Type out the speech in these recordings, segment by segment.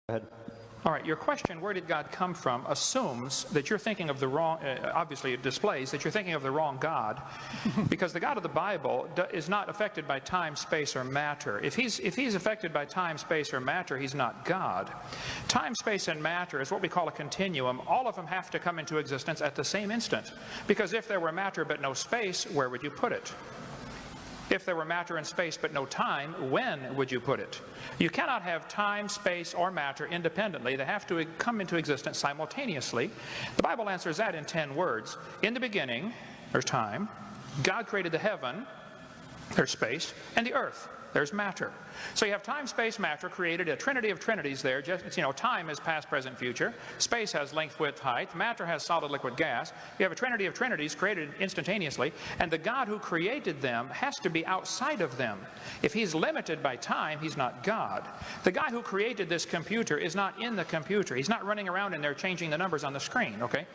Go ahead. All right, your question, where did God come from, assumes that you're thinking of the wrong, obviously it displays that you're thinking of the wrong God, because the God of the Bible is not affected by time, space, or matter. If he's affected by time, space, or matter, he's not God. Time, space, and matter is what we call a continuum. All of them have to come into existence at the same instant, because if there were matter but no space, where would you put it? If there were matter and space but no time, when would you put it? You cannot have time, space, or matter independently. They have to come into existence simultaneously. The Bible answers that in 10 words. In the beginning, there's time. God created the heaven, there's space, and the earth, there's matter. So you have time, space, matter, created a trinity of trinities there. Just, time is past, present, future. Space has length, width, height. Matter has solid, liquid, gas. You have a trinity of trinities created instantaneously, and the God who created them has to be outside of them. If he's limited by time, he's not God. The guy who created this computer is not in the computer. He's not running around in there changing the numbers on the screen, okay?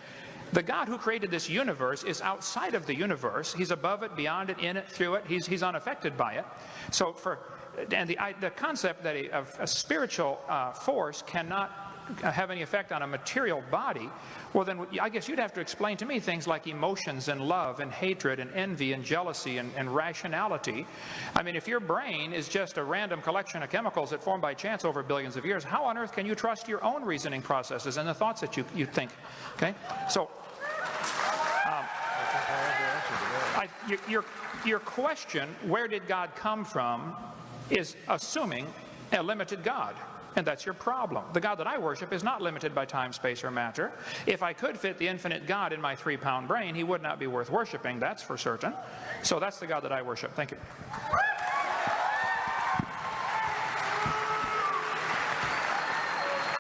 The God who created this universe is outside of the universe. He's above it, beyond it, in it, through it. He's unaffected by it. So the concept that a spiritual force cannot have any effect on a material body, well then I guess you'd have to explain to me things like emotions and love and hatred and envy and jealousy and rationality. I mean, if your brain is just a random collection of chemicals that formed by chance over billions of years, how on earth can you trust your own reasoning processes and the thoughts that you think? Okay, so your question, where did God come from, is assuming a limited God. And that's your problem. The God that I worship is not limited by time, space, or matter. If I could fit the infinite God in my 3-pound brain, he would not be worth worshiping, that's for certain. So that's the God that I worship. Thank you.